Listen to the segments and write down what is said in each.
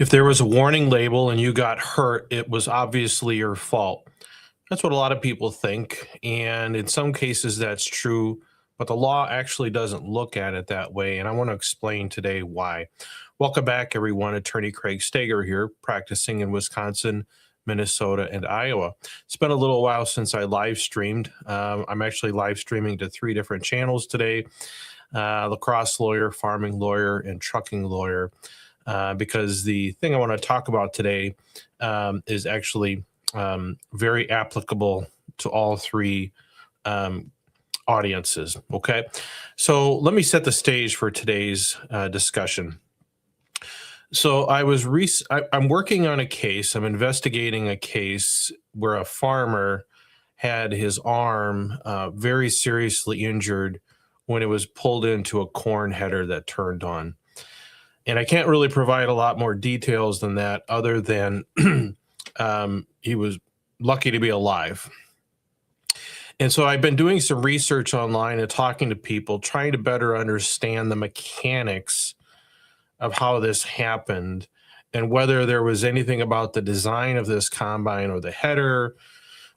If there was a warning label and you got hurt, it was obviously your fault. That's what a lot of people think. And in some cases, that's true. But the law actually doesn't look at it that way. And I want to explain today why. Welcome back, everyone. Attorney Craig Steger here, practicing in Wisconsin, Minnesota, and Iowa. It's been a little while since I live streamed. I'm actually live streaming to 3 different channels today: lacrosse lawyer, farming lawyer, and trucking lawyer. Because the thing I want to talk about today is actually very applicable to all 3 audiences. Okay, so let me set the stage for today's discussion. So I'm working on a case. I'm investigating a case where a farmer had his arm very seriously injured when it was pulled into a corn header that turned on. And I can't really provide a lot more details than that, other than he was lucky to be alive. And so I've been doing some research online and talking to people, trying to better understand the mechanics of how this happened and whether there was anything about the design of this combine or the header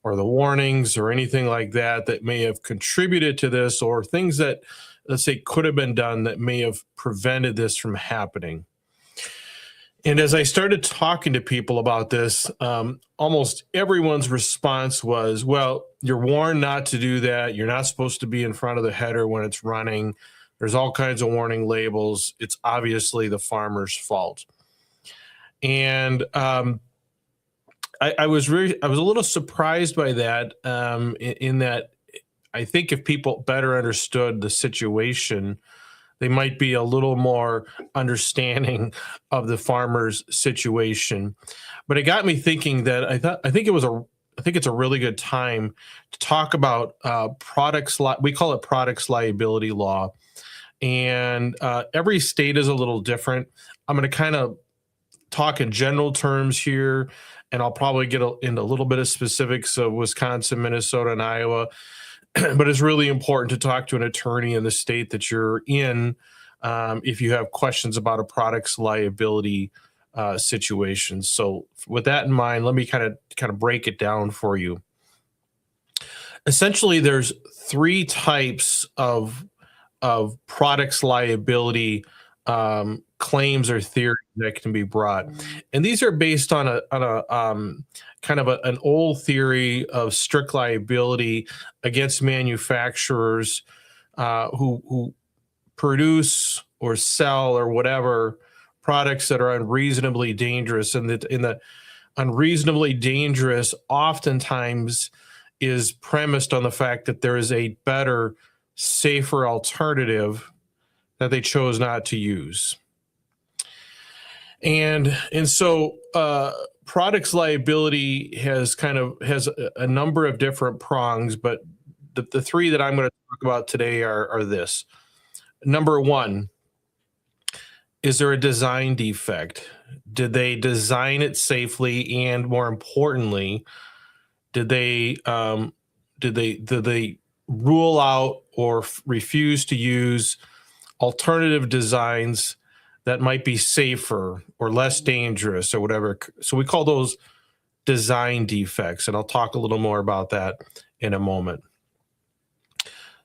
or the warnings or anything like that that may have contributed to this, or things that, let's say, could have been done that may have prevented this from happening. And as I started talking to people about this, almost everyone's response was, well, you're warned not to do that. You're not supposed to be in front of the header when it's running. There's all kinds of warning labels. It's obviously the farmer's fault. And I was a little surprised by that, in that I think if people better understood the situation, they might be a little more understanding of the farmer's situation. But it got me thinking that I think it's a really good time to talk about we call it products liability law. And every state is a little different. I'm going to kind of talk in general terms here, and I'll probably get into a little bit of specifics of Wisconsin, Minnesota, and Iowa. But it's really important to talk to an attorney in the state that you're in if you have questions about a product's liability situation. So with that in mind, let me kind of break it down for you. Essentially, there's 3 types of products liability claims or theories that can be brought, and these are based on a kind of an old theory of strict liability against manufacturers who produce or sell or whatever products that are unreasonably dangerous. And that in the unreasonably dangerous oftentimes is premised on the fact that there is a better, safer alternative that they chose not to use. And so products liability has a number of different prongs, but the 3 that I'm going to talk about today are this. Number 1, is there a design defect? Did they design it safely? And more importantly, did they rule out or refuse to use alternative designs that might be safer or less dangerous or whatever? So we call those design defects, and I'll talk a little more about that in a moment.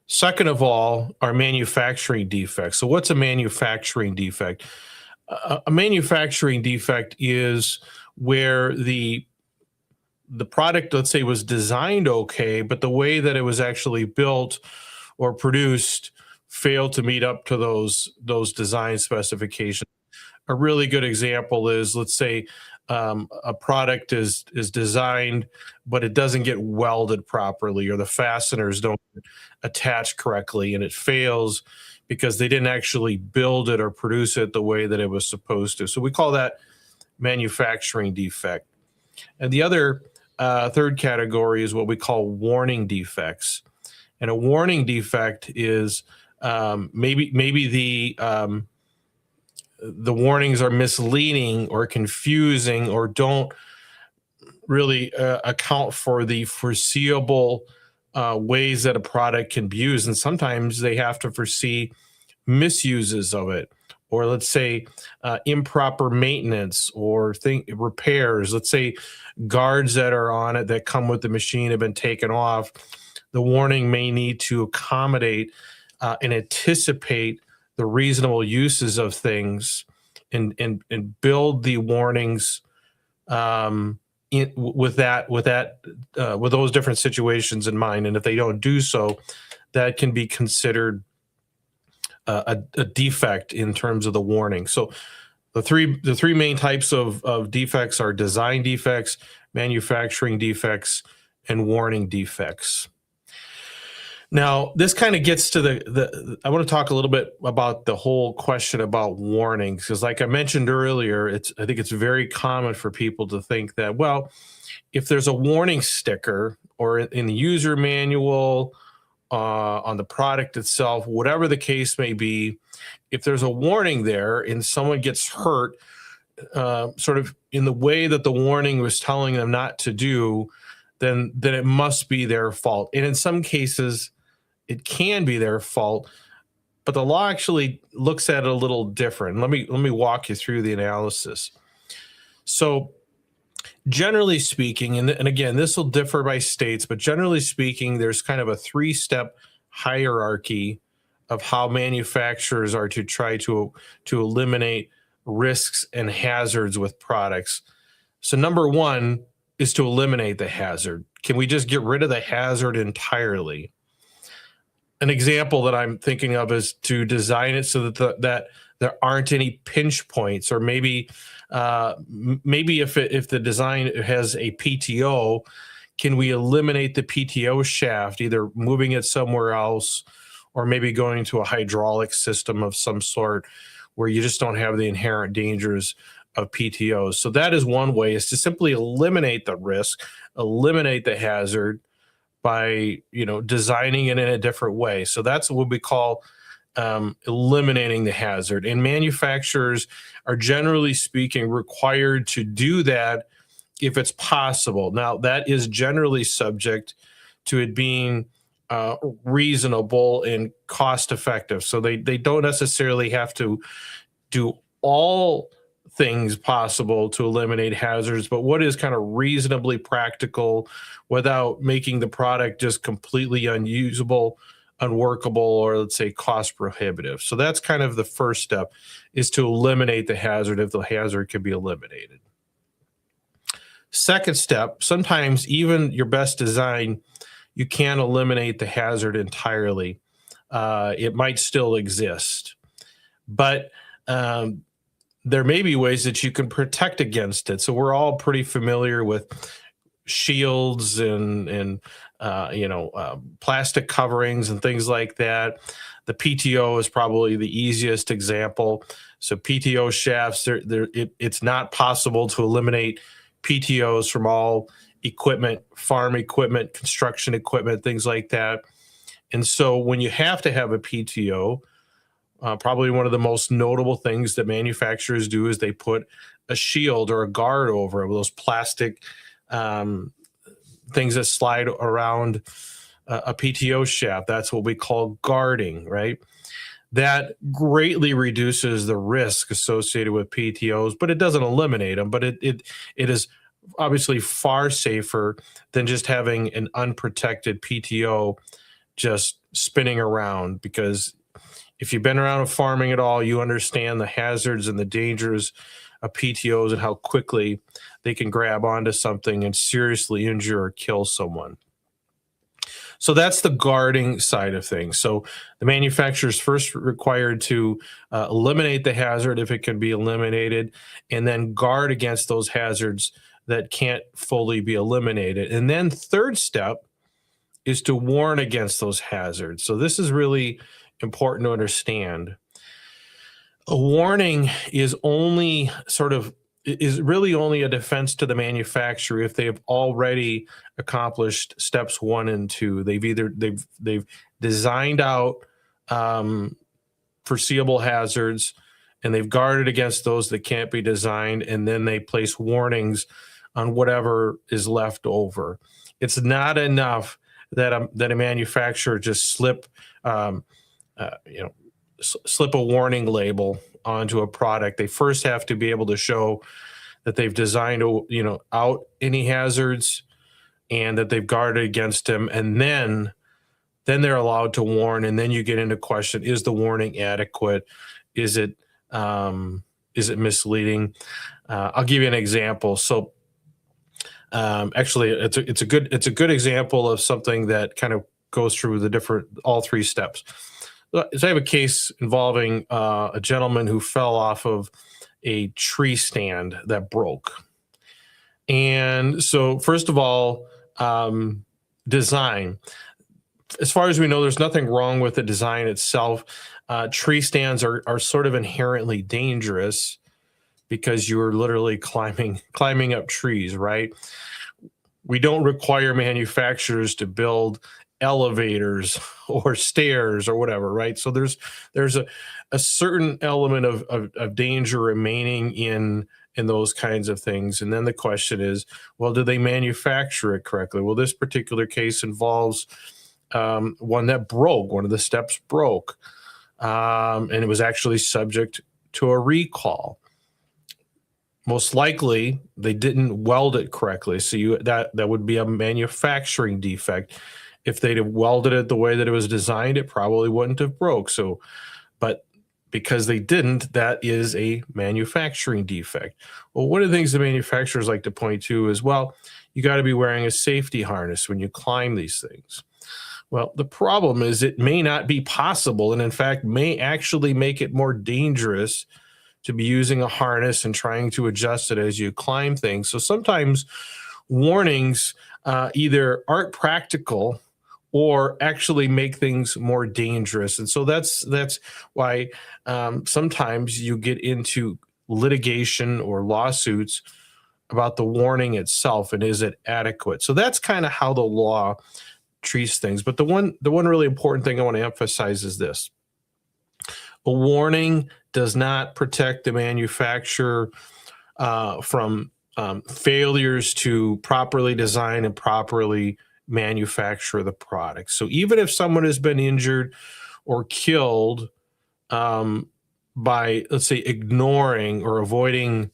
Second of all, are manufacturing defects. So what's a manufacturing defect? A manufacturing defect is where the product, let's say, was designed okay, but the way that it was actually built or produced failed to meet up to those design specifications. A really good example is, let's say, a product is designed, but it doesn't get welded properly, or the fasteners don't attach correctly, and it fails because they didn't actually build it or produce it the way that it was supposed to. So we call that manufacturing defect. And the other third category is what we call warning defects. And a warning defect is maybe the warnings are misleading or confusing or don't really account for the foreseeable ways that a product can be used. And sometimes they have to foresee misuses of it, or let's say improper maintenance or repairs. Let's say guards that are on it that come with the machine have been taken off. The warning may need to accommodate and anticipate the reasonable uses of things, and build the warnings with those different situations in mind. And if they don't do so, that can be considered a defect in terms of the warning. So the three main types of defects are design defects, manufacturing defects, and warning defects. Now, this kind of gets to I want to talk a little bit about the whole question about warnings, because like I mentioned earlier, I think it's very common for people to think that, well, if there's a warning sticker or in the user manual, on the product itself, whatever the case may be, if there's a warning there and someone gets hurt, sort of in the way that the warning was telling them not to do, then it must be their fault. And in some cases, it can be their fault, but the law actually looks at it a little different. Let me walk you through the analysis. So generally speaking, and again, this will differ by states, but generally speaking, there's kind of a 3-step hierarchy of how manufacturers are to try to eliminate risks and hazards with products. So number 1 is to eliminate the hazard. Can we just get rid of the hazard entirely? An example that I'm thinking of is to design it so that there aren't any pinch points, or maybe if the design has a PTO, can we eliminate the PTO shaft, either moving it somewhere else or maybe going to a hydraulic system of some sort where you just don't have the inherent dangers of PTOs. So that is one way, is to simply eliminate the risk, eliminate the hazard by designing it in a different way. So that's what we call eliminating the hazard. And manufacturers are, generally speaking, required to do that if it's possible. Now, that is generally subject to it being reasonable and cost effective. So they don't necessarily have to do all things possible to eliminate hazards, but what is kind of reasonably practical without making the product just completely unusable, unworkable, or let's say cost prohibitive. So that's kind of the first step, is to eliminate the hazard if the hazard can be eliminated. Second step, sometimes even your best design, you can't eliminate the hazard entirely. It might still exist, but there may be ways that you can protect against it. So we're all pretty familiar with shields and plastic coverings and things like that. The PTO is probably the easiest example. So PTO shafts, it's not possible to eliminate PTOs from all equipment, farm equipment, construction equipment, things like that. And so when you have to have a PTO, probably one of the most notable things that manufacturers do is they put a shield or a guard over it, with those plastic things that slide around a PTO shaft. That's what we call guarding, right? That greatly reduces the risk associated with PTOs, but it doesn't eliminate them. But it is obviously far safer than just having an unprotected PTO just spinning around, because if you've been around farming at all, you understand the hazards and the dangers of PTOs and how quickly they can grab onto something and seriously injure or kill someone. So that's the guarding side of things. So the manufacturer is first required to eliminate the hazard if it can be eliminated, and then guard against those hazards that can't fully be eliminated. And then third step is to warn against those hazards. So this is really important to understand. A warning is really only a defense to the manufacturer if they have already accomplished steps 1 and 2. They've designed out foreseeable hazards, and they've guarded against those that can't be designed, and then they place warnings on whatever is left over. It's not enough that a manufacturer just slip a warning label onto a product, they first have to be able to show that they've designed, out any hazards and that they've guarded against them. And then they're allowed to warn. And then you get into question, is the warning adequate? Is it misleading? I'll give you an example. So actually, it's a good example of something that kind of goes through all three steps. So I have a case involving a gentleman who fell off of a tree stand that broke. And so, first of all, design. As far as we know, there's nothing wrong with the design itself. Tree stands are sort of inherently dangerous because you're literally climbing up trees, right? We don't require manufacturers to build elevators or stairs or whatever, right? So there's a certain element of danger remaining in those kinds of things. And then the question is, well, do they manufacture it correctly? Well, this particular case involves one that broke. One of the steps broke, and it was actually subject to a recall. Most likely, they didn't weld it correctly. So that would be a manufacturing defect. If they'd have welded it the way that it was designed, it probably wouldn't have broke. So, but because they didn't, that is a manufacturing defect. Well, one of the things the manufacturers like to point to is, well, you got to be wearing a safety harness when you climb these things. Well, the problem is it may not be possible, and in fact, may actually make it more dangerous to be using a harness and trying to adjust it as you climb things. So sometimes warnings either aren't practical or actually make things more dangerous. And so that's why sometimes you get into litigation or lawsuits about the warning itself and is it adequate. So that's kind of how the law treats things. But the one really important thing I want to emphasize is this. A warning does not protect the manufacturer from failures to properly design and properly manufacture the product. So even if someone has been injured or killed by, let's say, ignoring or avoiding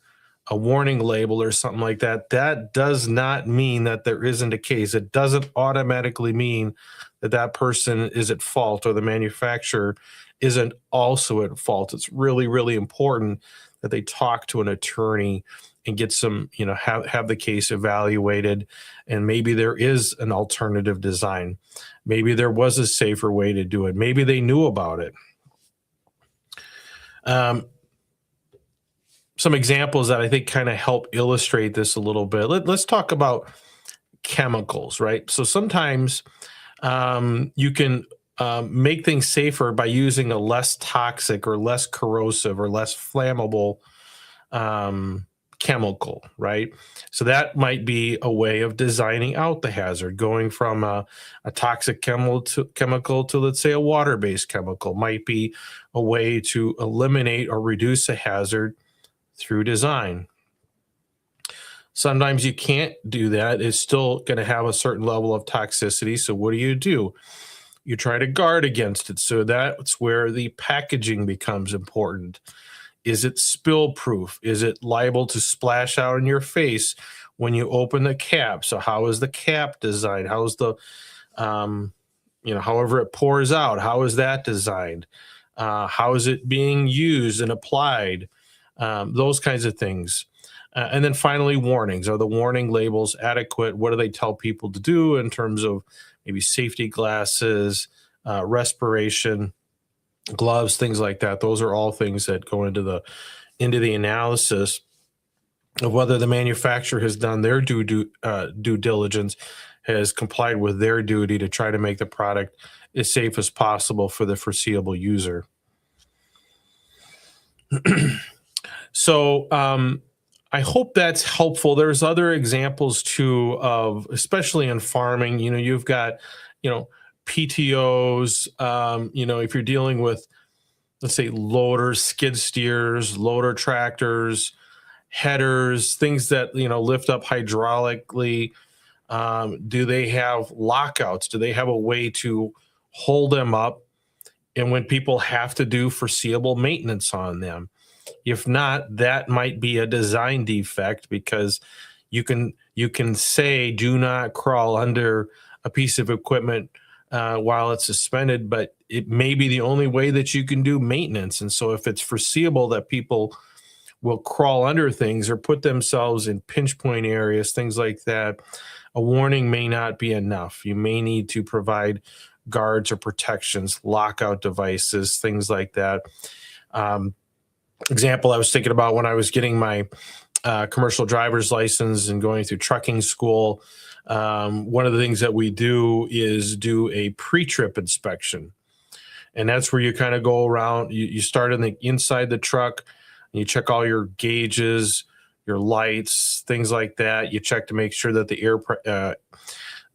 a warning label or something like that, that does not mean that there isn't a case. It doesn't automatically mean that that person is at fault or the manufacturer isn't also at fault. It's really, really important that they talk to an attorney and get some, have the case evaluated. And maybe there is an alternative design. Maybe there was a safer way to do it. Maybe they knew about it. Some examples that I think kind of help illustrate this a little bit. Let's talk about chemicals, right? So sometimes you can make things safer by using a less toxic or less corrosive or less flammable chemical, right? So that might be a way of designing out the hazard, going from a toxic chemical to, let's say, a water-based chemical might be a way to eliminate or reduce a hazard through design. Sometimes you can't do that. It's still going to have a certain level of toxicity. So what do? You try to guard against it. So that's where the packaging becomes important. Is it spill proof? Is it liable to splash out in your face when you open the cap? So how is the cap designed? How is the, however it pours out, how is that designed? How is it being used and applied? Those kinds of things. And then finally, warnings. Are the warning labels adequate? What do they tell people to do in terms of maybe safety glasses, respiration, gloves, things like that? Those are all things that go into the analysis of whether the manufacturer has done their due diligence, has complied with their duty to try to make the product as safe as possible for the foreseeable user. So I hope that's helpful. There's other examples too of, especially in farming, you've got, PTOs, if you're dealing with, let's say, loaders, skid steers, loader tractors, headers, things that, lift up hydraulically. Do they have lockouts? Do they have a way to hold them up and when people have to do foreseeable maintenance on them. If not, that might be a design defect, because you can say do not crawl under a piece of equipment while it's suspended, but it may be the only way that you can do maintenance. And so if it's foreseeable that people will crawl under things or put themselves in pinch point areas, things like that, a warning may not be enough. You may need to provide guards or protections, lockout devices, things like that. Example I was thinking about when I was getting my commercial driver's license and going through trucking school. One of the things that we do is do a pre-trip inspection. And that's where you kind of go around, you start in the inside the truck, and you check all your gauges, your lights, things like that. You check to make sure that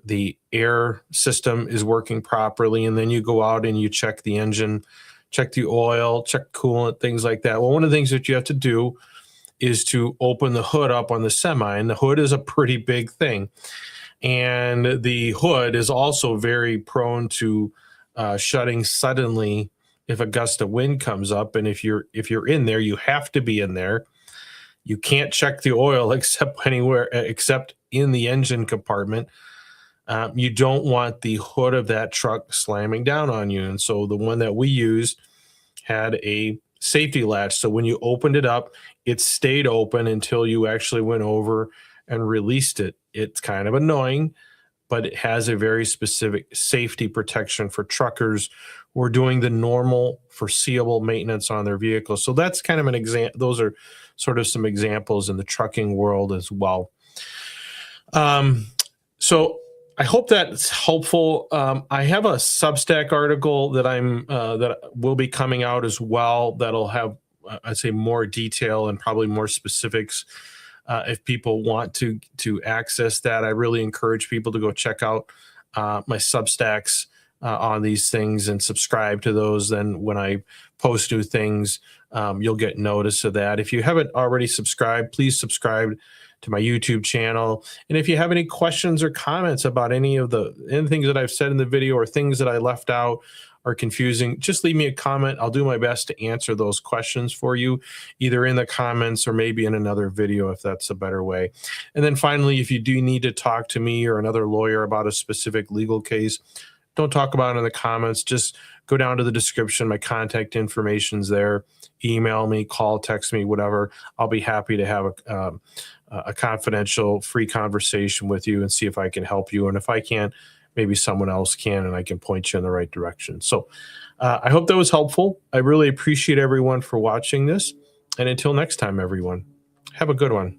the air system is working properly. And then you go out and you check the engine, check the oil, check coolant, things like that. Well, one of the things that you have to do is to open the hood up on the semi, and the hood is a pretty big thing. And the hood is also very prone to shutting suddenly if a gust of wind comes up. And if you're in there, you have to be in there. You can't check the oil except in the engine compartment. You don't want the hood of that truck slamming down on you. And so the one that we used had a safety latch. So when you opened it up, it stayed open until you actually went over and released it. It's kind of annoying, but it has a very specific safety protection for truckers who are doing the normal foreseeable maintenance on their vehicles. So that's kind of an example. Those are sort of some examples in the trucking world as well. So I hope that's helpful. I have a Substack article that will be coming out as well. That'll have, I'd say, more detail and probably more specifics. If people want to access that, I really encourage people to go check out my Substacks on these things and subscribe to those. Then when I post new things, you'll get notice of that. If you haven't already subscribed, please subscribe to my YouTube channel. And if you have any questions or comments about anything that I've said in the video, or things that I left out or confusing, just leave me a comment. I'll do my best to answer those questions for you, either in the comments or maybe in another video, if that's a better way. And then finally, if you do need to talk to me or another lawyer about a specific legal case, don't talk about it in the comments. Just go down to the description. My contact information's there. Email me, call, text me, whatever. I'll be happy to have a confidential, free conversation with you and see if I can help you. And if I can't, maybe someone else can, and I can point you in the right direction. So I hope that was helpful. I really appreciate everyone for watching this. And until next time, everyone, have a good one.